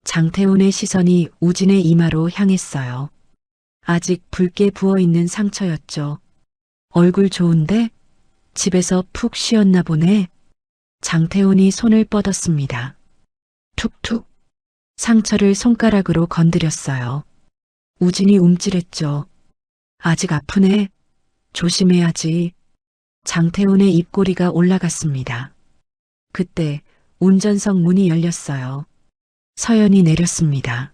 장태훈의 시선이 우진의 이마로 향했어요. 아직 붉게 부어있는 상처였죠. 얼굴 좋은데? 집에서 푹 쉬었나 보네. 장태훈이 손을 뻗었습니다. 툭툭. 상처를 손가락으로 건드렸어요. 우진이 움찔했죠. 아직 아프네. 조심해야지. 장태훈의 입꼬리가 올라갔습니다. 그때 운전석 문이 열렸어요. 서연이 내렸습니다.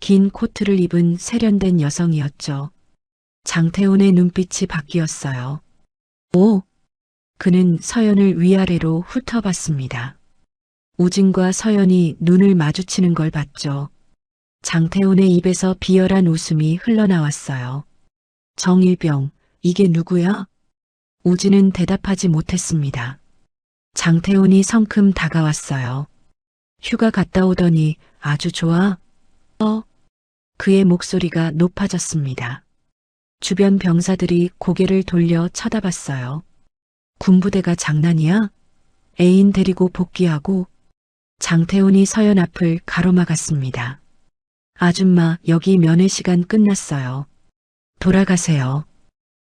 긴 코트를 입은 세련된 여성이었죠. 장태훈의 눈빛이 바뀌었어요. 오! 그는 서연을 위아래로 훑어봤습니다. 우진과 서연이 눈을 마주치는 걸 봤죠. 장태훈의 입에서 비열한 웃음이 흘러나왔어요. 정일병, 이게 누구야? 우진은 대답하지 못했습니다. 장태훈이 성큼 다가왔어요. 휴가 갔다 오더니 아주 좋아? 그의 목소리가 높아졌습니다. 주변 병사들이 고개를 돌려 쳐다봤어요. 군부대가 장난이야? 애인 데리고 복귀하고. 장태훈이 서연 앞을 가로막았습니다. 아줌마, 여기 면회 시간 끝났어요. 돌아가세요.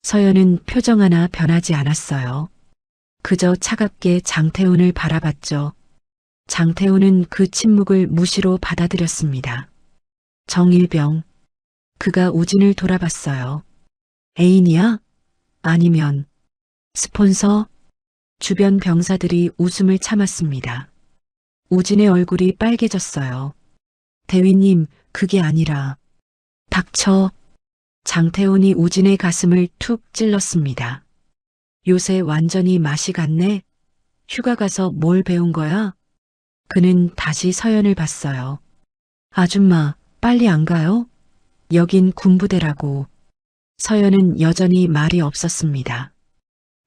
서연은 표정 하나 변하지 않았어요. 그저 차갑게 장태훈을 바라봤죠. 장태훈은 그 침묵을 무시로 받아들였습니다. 정일병. 그가 우진을 돌아봤어요. 애인이야? 아니면 스폰서? 주변 병사들이 웃음을 참았습니다. 우진의 얼굴이 빨개졌어요. 대위님, 그게 아니라. 닥쳐. 장태훈이 우진의 가슴을 툭 찔렀습니다. 요새 완전히 맛이 갔네. 휴가 가서 뭘 배운 거야? 그는 다시 서연을 봤어요. 아줌마, 빨리 안 가요? 여긴 군부대라고. 서연은 여전히 말이 없었습니다.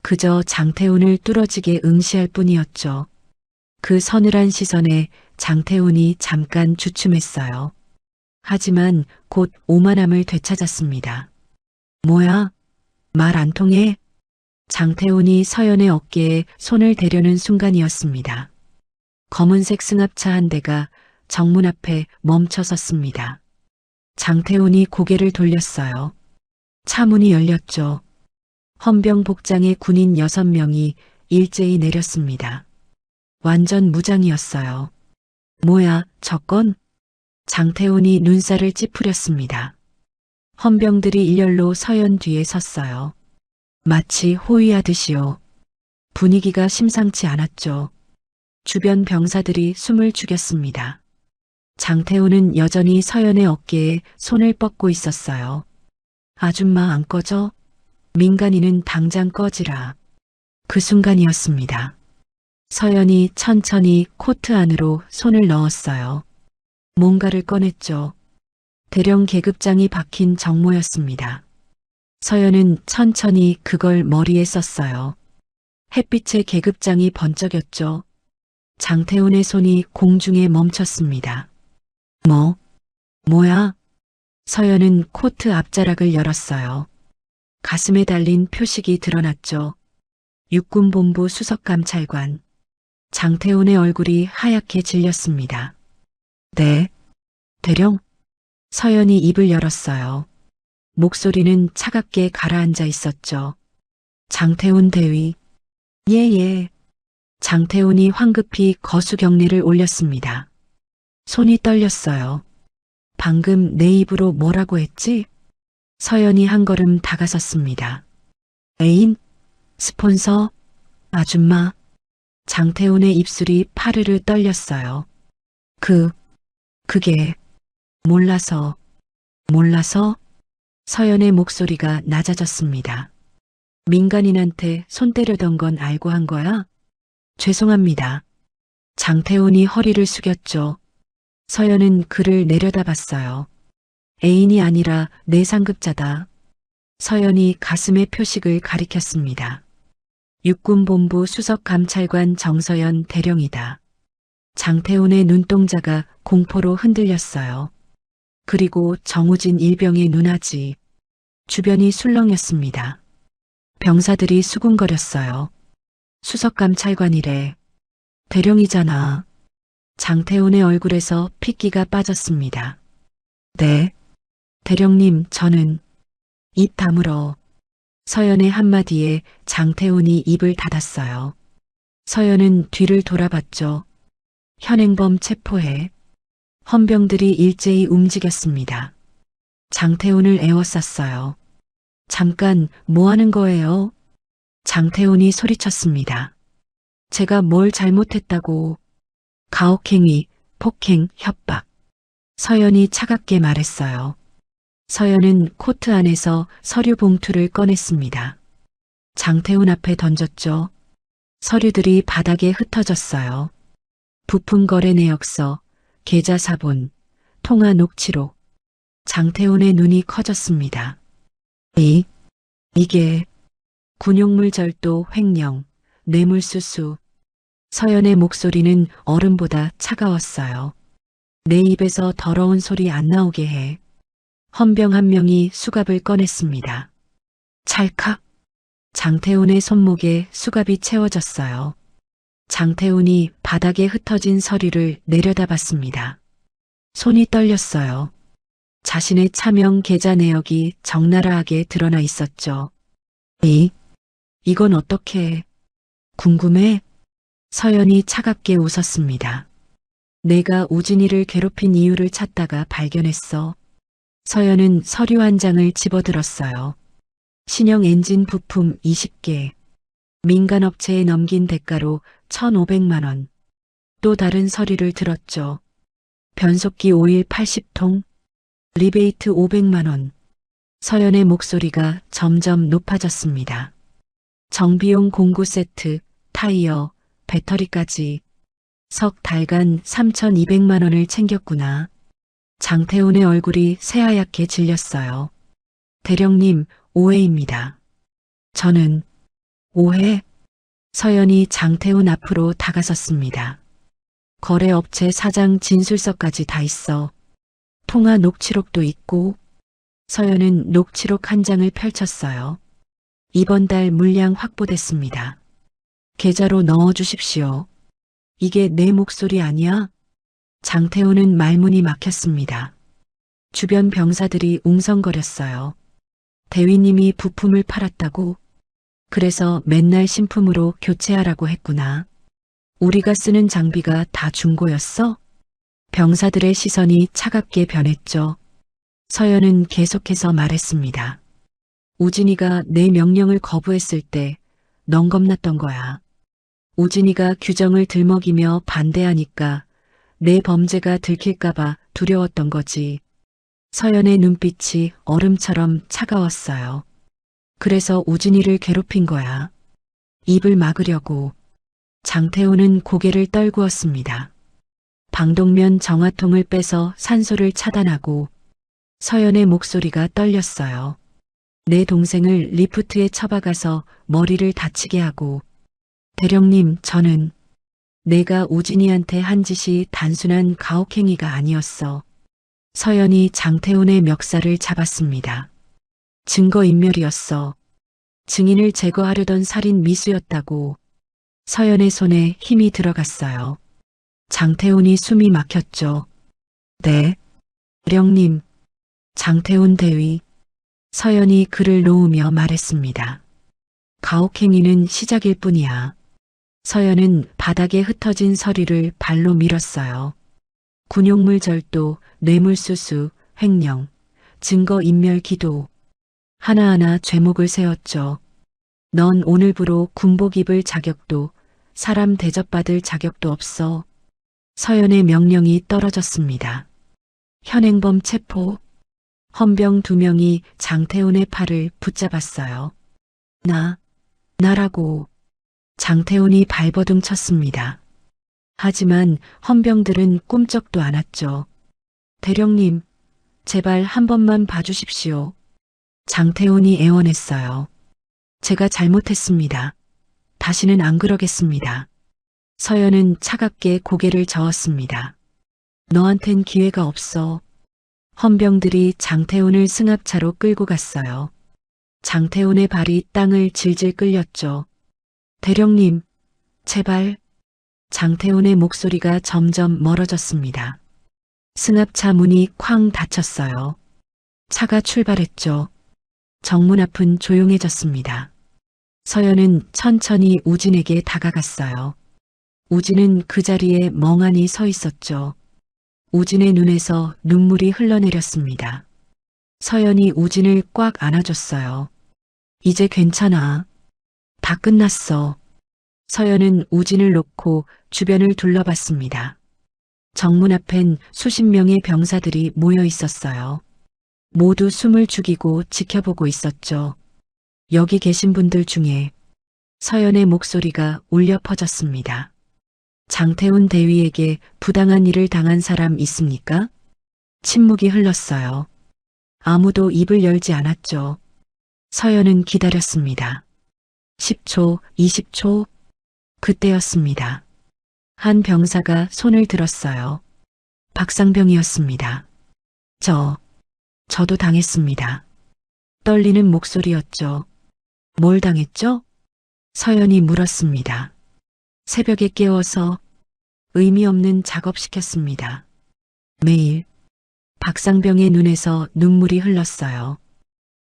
그저 장태훈을 뚫어지게 응시할 뿐이었죠. 그 서늘한 시선에 장태훈이 잠깐 주춤했어요. 하지만 곧 오만함을 되찾았습니다. 뭐야? 말 안 통해? 장태훈이 서연의 어깨에 손을 대려는 순간이었습니다. 검은색 승합차 한 대가 정문 앞에 멈춰 섰습니다. 장태훈이 고개를 돌렸어요. 차 문이 열렸죠. 헌병 복장의 군인 6명이 일제히 내렸습니다. 완전 무장이었어요. 뭐야, 저건? 장태훈이 눈살을 찌푸렸습니다. 헌병들이 일렬로 서연 뒤에 섰어요. 마치 호위하듯이요. 분위기가 심상치 않았죠. 주변 병사들이 숨을 죽였습니다. 장태훈은 여전히 서연의 어깨에 손을 뻗고 있었어요. 아줌마 안 꺼져? 민간인은 당장 꺼지라. 그 순간이었습니다. 서연이 천천히 코트 안으로 손을 넣었어요. 뭔가를 꺼냈죠. 대령 계급장이 박힌 정모였습니다. 서연은 천천히 그걸 머리에 썼어요. 햇빛에 계급장이 번쩍였죠. 장태훈의 손이 공중에 멈췄습니다. 뭐야? 서연은 코트 앞자락을 열었어요. 가슴에 달린 표식이 드러났죠. 육군본부 수석감찰관. 장태훈의 얼굴이 하얗게 질렸습니다. 네, 대령? 서연이 입을 열었어요. 목소리는 차갑게 가라앉아 있었죠. 장태훈 대위. 예. 장태훈이 황급히 거수경례를 올렸습니다. 손이 떨렸어요. 방금 내 입으로 뭐라고 했지? 서연이 한 걸음 다가섰습니다. 애인? 스폰서? 아줌마? 장태훈의 입술이 파르르 떨렸어요. 그게 몰라서. 서연의 목소리가 낮아졌습니다. 민간인한테 손 때려던 건 알고 한 거야? 죄송합니다. 장태훈이 허리를 숙였죠. 서연은 그를 내려다봤어요. 애인이 아니라 내 상급자다. 서연이 가슴의 표식을 가리켰습니다. 육군본부 수석감찰관 정서연 대령이다. 장태훈의 눈동자가 공포로 흔들렸어요. 그리고 정우진 일병의 눈아지. 주변이 술렁였습니다. 병사들이 수군거렸어요. 수석감찰관이래. 대령이잖아. 장태훈의 얼굴에서 핏기가 빠졌습니다. 네. 대령님, 저는 입 다물어. 서연의 한마디에 장태훈이 입을 닫았어요. 서연은 뒤를 돌아봤죠. 현행범 체포해. 헌병들이 일제히 움직였습니다. 장태훈을 에워쌌어요. 잠깐, 뭐 하는 거예요? 장태훈이 소리쳤습니다. 제가 뭘 잘못했다고. 가혹행위, 폭행, 협박. 서연이 차갑게 말했어요. 서연은 코트 안에서 서류 봉투를 꺼냈습니다. 장태훈 앞에 던졌죠. 서류들이 바닥에 흩어졌어요. 부품 거래 내역서, 계좌 사본, 통화 녹취록. 장태훈의 눈이 커졌습니다. 이게 군용물 절도 횡령, 뇌물수수. 서연의 목소리는 얼음보다 차가웠어요. 내 입에서 더러운 소리 안 나오게 해. 헌병 한 명이 수갑을 꺼냈습니다. 찰칵. 장태훈의 손목에 수갑이 채워졌어요. 장태훈이 바닥에 흩어진 서류를 내려다봤습니다. 손이 떨렸어요. 자신의 차명 계좌 내역이 적나라하게 드러나 있었죠. 이건 어떻게? 궁금해? 서연이 차갑게 웃었습니다. 내가 우진이를 괴롭힌 이유를 찾다가 발견했어. 서연은 서류 한 장을 집어들었어요. 신형 엔진 부품 20개. 민간업체에 넘긴 대가로 1,500만 원. 또 다른 서류를 들었죠. 변속기 오일 80통. 리베이트 500만 원. 서연의 목소리가 점점 높아졌습니다. 정비용 공구 세트, 타이어, 배터리까지 석 달간 3,200만 원을 챙겼구나. 장태훈의 얼굴이 새하얗게 질렸어요. 대령님, 오해입니다. 저는 오해? 서연이 장태훈 앞으로 다가섰습니다. 거래업체 사장 진술서까지 다 있어. 통화 녹취록도 있고. 서연은 녹취록 한 장을 펼쳤어요. 이번 달 물량 확보됐습니다. 계좌로 넣어주십시오. 이게 내 목소리 아니야? 장태훈은 말문이 막혔습니다. 주변 병사들이 웅성거렸어요. 대위님이 부품을 팔았다고? 그래서 맨날 신품으로 교체하라고 했구나. 우리가 쓰는 장비가 다 중고였어? 병사들의 시선이 차갑게 변했죠. 서연은 계속해서 말했습니다. 우진이가 내 명령을 거부했을 때 넌 겁났던 거야. 우진이가 규정을 들먹이며 반대하니까 내 범죄가 들킬까봐 두려웠던 거지. 서연의 눈빛이 얼음처럼 차가웠어요. 그래서 우진이를 괴롭힌 거야. 입을 막으려고. 장태훈은 고개를 떨구었습니다. 방독면 정화통을 빼서 산소를 차단하고. 서연의 목소리가 떨렸어요. 내 동생을 리프트에 처박아서 머리를 다치게 하고. 대령님, 저는 내가 우진이한테 한 짓이 단순한 가혹행위가 아니었어. 서연이 장태훈의 멱살을 잡았습니다. 증거인멸이었어. 증인을 제거하려던 살인 미수였다고. 서연의 손에 힘이 들어갔어요. 장태훈이 숨이 막혔죠. 네. 대령님. 장태훈 대위. 서연이 그를 놓으며 말했습니다. 가혹행위는 시작일 뿐이야. 서연은 바닥에 흩어진 서류를 발로 밀었어요. 군용물 절도, 뇌물수수, 횡령, 증거인멸 기도. 하나하나 죄목을 세웠죠. 넌 오늘부로 군복 입을 자격도, 사람 대접받을 자격도 없어. 서연의 명령이 떨어졌습니다. 현행범 체포. 헌병 2명이 장태훈의 팔을 붙잡았어요. 나라고. 장태훈이 발버둥 쳤습니다. 하지만 헌병들은 꿈쩍도 않았죠. 대령님, 제발 한 번만 봐주십시오. 장태훈이 애원했어요. 제가 잘못했습니다. 다시는 안 그러겠습니다. 서연은 차갑게 고개를 저었습니다. 너한텐 기회가 없어. 헌병들이 장태훈을 승합차로 끌고 갔어요. 장태훈의 발이 땅을 질질 끌렸죠. 대령님, 제발. 장태훈의 목소리가 점점 멀어졌습니다. 승합차 문이 쾅 닫혔어요. 차가 출발했죠. 정문 앞은 조용해졌습니다. 서연은 천천히 우진에게 다가갔어요. 우진은 그 자리에 멍하니 서 있었죠. 우진의 눈에서 눈물이 흘러내렸습니다. 서연이 우진을 꽉 안아줬어요. 이제 괜찮아. 다 끝났어. 서연은 우진을 놓고 주변을 둘러봤습니다. 정문 앞엔 수십 명의 병사들이 모여 있었어요. 모두 숨을 죽이고 지켜보고 있었죠. 여기 계신 분들 중에 서연의 목소리가 울려 퍼졌습니다. 장태훈 대위에게 부당한 일을 당한 사람 있습니까? 침묵이 흘렀어요. 아무도 입을 열지 않았죠. 서연은 기다렸습니다. 10초, 20초, 그때였습니다. 한 병사가 손을 들었어요. 박상병이었습니다. 저도 당했습니다. 떨리는 목소리였죠. 뭘 당했죠? 서연이 물었습니다. 새벽에 깨워서 의미 없는 작업시켰습니다. 매일. 박상병의 눈에서 눈물이 흘렀어요.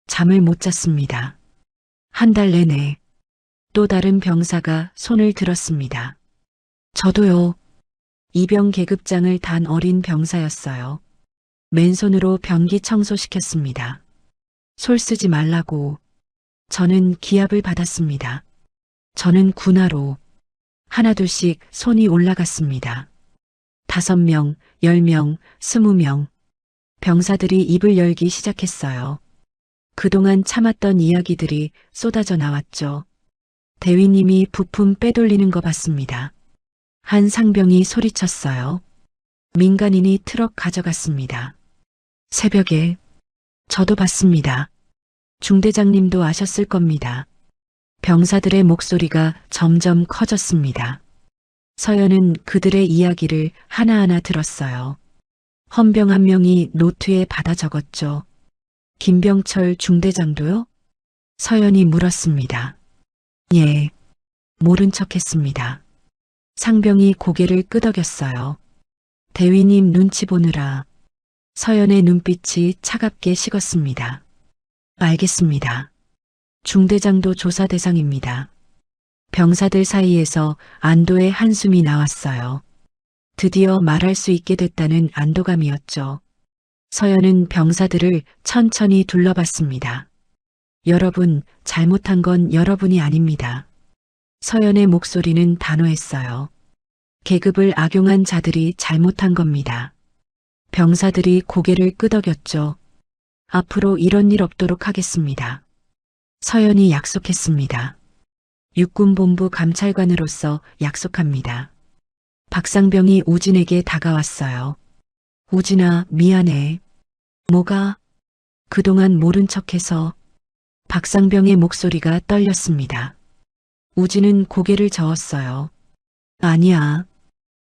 잠을 못 잤습니다. 한 달 내내. 또 다른 병사가 손을 들었습니다. 저도요. 이병 계급장을 단 어린 병사였어요. 맨손으로 변기 청소시켰습니다. 솔 쓰지 말라고. 저는 기합을 받았습니다. 저는 군화로 하나둘씩 손이 올라갔습니다. 5명, 10명, 20명. 병사들이 입을 열기 시작했어요. 그동안 참았던 이야기들이 쏟아져 나왔죠. 대위님이 부품 빼돌리는 거 봤습니다. 한 상병이 소리쳤어요. 민간인이 트럭 가져갔습니다. 새벽에 저도 봤습니다. 중대장님도 아셨을 겁니다. 병사들의 목소리가 점점 커졌습니다. 서연은 그들의 이야기를 하나하나 들었어요. 헌병 한 명이 노트에 받아 적었죠. 김병철 중대장도요? 서연이 물었습니다. 예, 모른 척했습니다. 상병이 고개를 끄덕였어요. 대위님 눈치 보느라. 서연의 눈빛이 차갑게 식었습니다. 알겠습니다. 중대장도 조사 대상입니다. 병사들 사이에서 안도의 한숨이 나왔어요. 드디어 말할 수 있게 됐다는 안도감이었죠. 서연은 병사들을 천천히 둘러봤습니다. 여러분, 잘못한 건 여러분이 아닙니다. 서연의 목소리는 단호했어요. 계급을 악용한 자들이 잘못한 겁니다. 병사들이 고개를 끄덕였죠. 앞으로 이런 일 없도록 하겠습니다. 서연이 약속했습니다. 육군본부 감찰관으로서 약속합니다. 박상병이 우진에게 다가왔어요. 우진아, 미안해. 뭐가? 그동안 모른 척해서. 박상병의 목소리가 떨렸습니다. 우진은 고개를 저었어요. 아니야.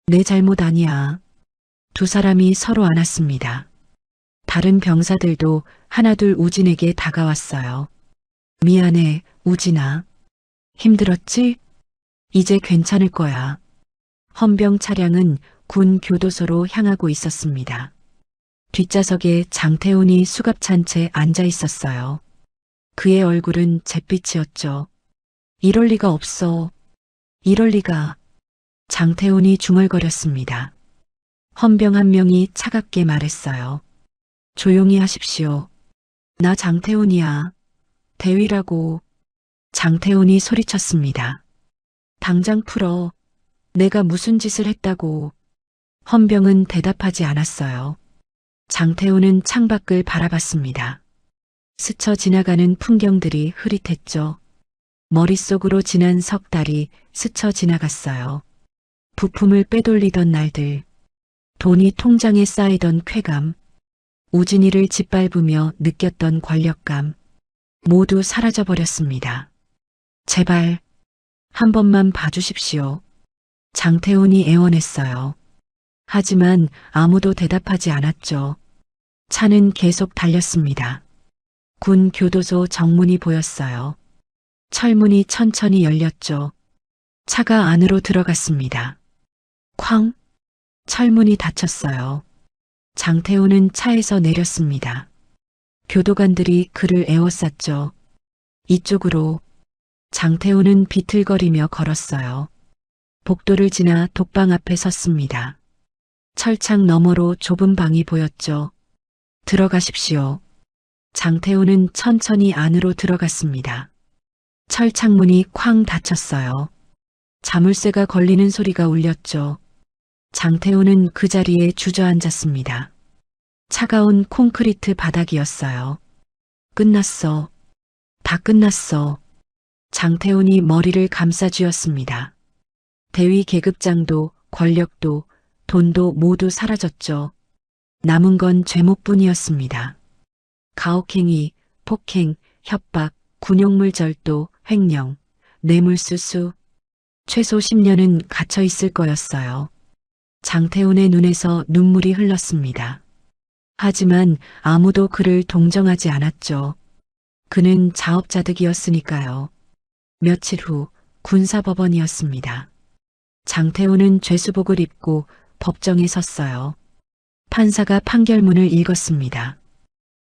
내 잘못 아니야. 두 사람이 서로 안았습니다. 다른 병사들도 하나둘 우진에게 다가왔어요. 미안해, 우진아. 힘들었지? 이제 괜찮을 거야. 헌병 차량은 군 교도소로 향하고 있었습니다. 뒷좌석에 장태훈이 수갑찬 채 앉아 있었어요. 그의 얼굴은 잿빛이었죠. 이럴 리가 없어. 이럴 리가. 장태훈이 중얼거렸습니다. 헌병 한 명이 차갑게 말했어요. 조용히 하십시오. 나 장태훈이야. 대위라고. 장태훈이 소리쳤습니다. 당장 풀어. 내가 무슨 짓을 했다고. 헌병은 대답하지 않았어요. 장태훈은 창밖을 바라봤습니다. 스쳐 지나가는 풍경들이 흐릿했죠. 머릿속으로 지난 석 달이 스쳐 지나갔어요. 부품을 빼돌리던 날들, 돈이 통장에 쌓이던 쾌감, 우진이를 짓밟으며 느꼈던 권력감, 모두 사라져버렸습니다. 제발, 한 번만 봐주십시오. 장태훈이 애원했어요. 하지만 아무도 대답하지 않았죠. 차는 계속 달렸습니다. 군 교도소 정문이 보였어요. 철문이 천천히 열렸죠. 차가 안으로 들어갔습니다. 쾅! 철문이 닫혔어요. 장태훈은 차에서 내렸습니다. 교도관들이 그를 에워쌌죠. 이쪽으로. 장태훈은 비틀거리며 걸었어요. 복도를 지나 독방 앞에 섰습니다. 철창 너머로 좁은 방이 보였죠. 들어가십시오. 장태훈은 천천히 안으로 들어갔습니다. 철창문이 쾅 닫혔어요. 자물쇠가 걸리는 소리가 울렸죠. 장태훈은 그 자리에 주저앉았습니다. 차가운 콘크리트 바닥이었어요. 끝났어. 다 끝났어. 장태훈이 머리를 감싸쥐었습니다. 대위 계급장도 권력도 돈도 모두 사라졌죠. 남은 건 죄목뿐이었습니다. 가혹행위, 폭행, 협박, 군용물 절도, 횡령, 뇌물수수, 최소 10년은 갇혀 있을 거였어요. 장태훈의 눈에서 눈물이 흘렀습니다. 하지만 아무도 그를 동정하지 않았죠. 그는 자업자득이었으니까요. 며칠 후 군사법원이었습니다. 장태훈은 죄수복을 입고 법정에 섰어요. 판사가 판결문을 읽었습니다.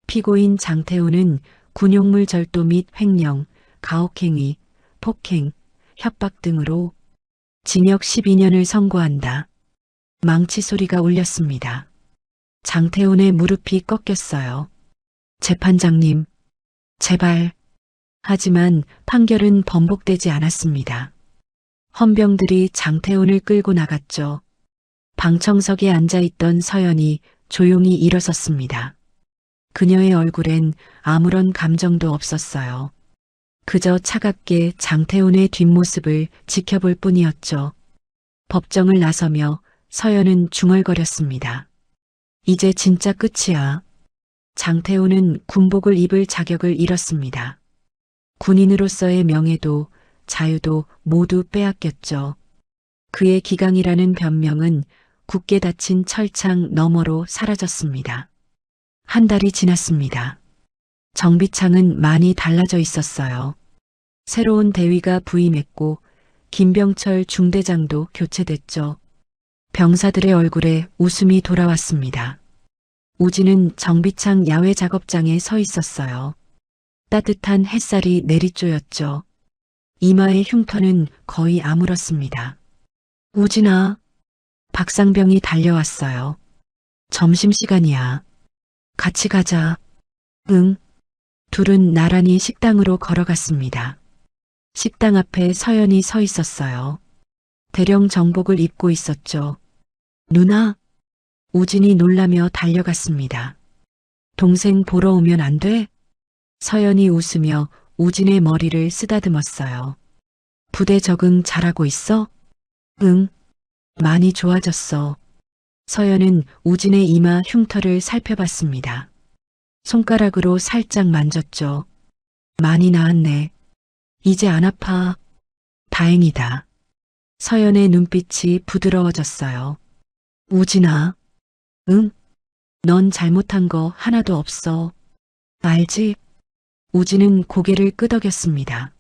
피고인 장태훈은 군용물 절도 및 횡령, 가혹행위, 폭행, 협박 등으로 징역 12년을 선고한다. 망치 소리가 울렸습니다. 장태훈의 무릎이 꺾였어요. 재판장님, 제발. 하지만 판결은 번복되지 않았습니다. 헌병들이 장태훈을 끌고 나갔죠. 방청석에 앉아있던 서연이 조용히 일어섰습니다. 그녀의 얼굴엔 아무런 감정도 없었어요. 그저 차갑게 장태훈의 뒷모습을 지켜볼 뿐이었죠. 법정을 나서며 서연은 중얼거렸습니다. 이제 진짜 끝이야. 장태훈은 군복을 입을 자격을 잃었습니다. 군인으로서의 명예도 자유도 모두 빼앗겼죠. 그의 기강이라는 변명은 굳게 닫힌 철창 너머로 사라졌습니다. 한 달이 지났습니다. 정비창은 많이 달라져 있었어요. 새로운 대위가 부임했고 김병철 중대장도 교체됐죠. 병사들의 얼굴에 웃음이 돌아왔습니다. 우진은 정비창 야외 작업장에 서 있었어요. 따뜻한 햇살이 내리쬐었죠. 이마의 흉터는 거의 아물었습니다. 우진아, 박상병이 달려왔어요. 점심시간이야. 같이 가자. 응. 둘은 나란히 식당으로 걸어갔습니다. 식당 앞에 서연이 서 있었어요. 대령 정복을 입고 있었죠. 누나? 우진이 놀라며 달려갔습니다. 동생 보러 오면 안 돼? 서연이 웃으며 우진의 머리를 쓰다듬었어요. 부대 적응 잘하고 있어? 응. 많이 좋아졌어. 서연은 우진의 이마 흉터를 살펴봤습니다. 손가락으로 살짝 만졌죠. 많이 나았네. 이제 안 아파. 다행이다. 서연의 눈빛이 부드러워졌어요. 우진아. 응? 넌 잘못한 거 하나도 없어. 알지? 우진은 고개를 끄덕였습니다.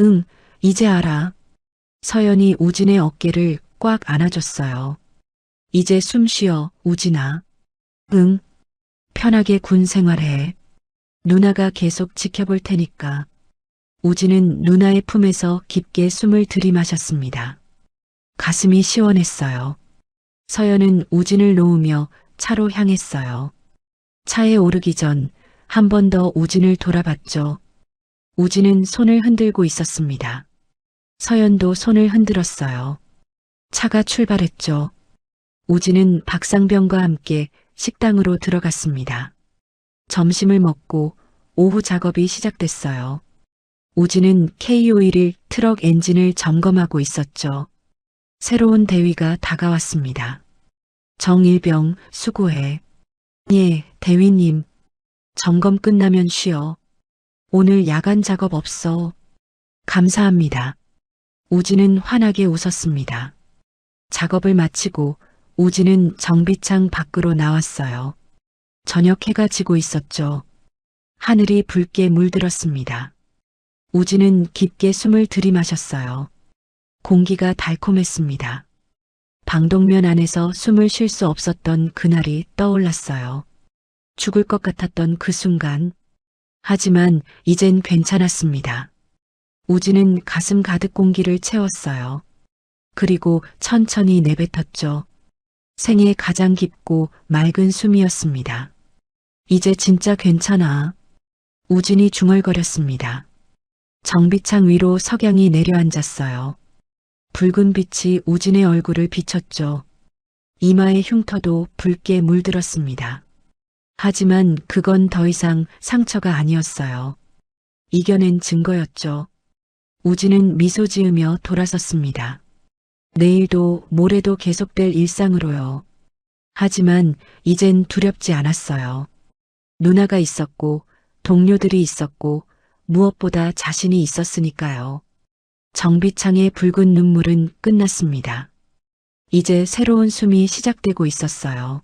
응, 이제 알아. 서연이 우진의 어깨를 꽉 안아줬어요. 이제 숨 쉬어, 우진아. 응, 편하게 군 생활해. 누나가 계속 지켜볼 테니까. 우진은 누나의 품에서 깊게 숨을 들이마셨습니다. 가슴이 시원했어요. 서연은 우진을 놓으며 차로 향했어요. 차에 오르기 전 한 번 더 우진을 돌아봤죠. 우진은 손을 흔들고 있었습니다. 서연도 손을 흔들었어요. 차가 출발했죠. 우진은 박상병과 함께 식당으로 들어갔습니다. 점심을 먹고 오후 작업이 시작됐어요. 우진은 K-오일 트럭 엔진을 점검하고 있었죠. 새로운 대위가 다가왔습니다. 정일병, 수고해. 예, 대위님. 점검 끝나면 쉬어. 오늘 야간 작업 없어. 감사합니다. 우진은 환하게 웃었습니다. 작업을 마치고 우진은 정비창 밖으로 나왔어요. 저녁 해가 지고 있었죠. 하늘이 붉게 물들었습니다. 우진은 깊게 숨을 들이마셨어요. 공기가 달콤했습니다. 방독면 안에서 숨을 쉴 수 없었던 그날이 떠올랐어요. 죽을 것 같았던 그 순간. 하지만 이젠 괜찮았습니다. 우진은 가슴 가득 공기를 채웠어요. 그리고 천천히 내뱉었죠. 생애 가장 깊고 맑은 숨이었습니다. 이제 진짜 괜찮아. 우진이 중얼거렸습니다. 정비창 위로 석양이 내려앉았어요. 붉은 빛이 우진의 얼굴을 비췄죠. 이마의 흉터도 붉게 물들었습니다. 하지만 그건 더 이상 상처가 아니었어요. 이겨낸 증거였죠. 우진은 미소 지으며 돌아섰습니다. 내일도 모레도 계속될 일상으로요. 하지만 이젠 두렵지 않았어요. 누나가 있었고 동료들이 있었고 무엇보다 자신이 있었으니까요. 정비창의 붉은 눈물은 끝났습니다. 이제 새로운 숨이 시작되고 있었어요.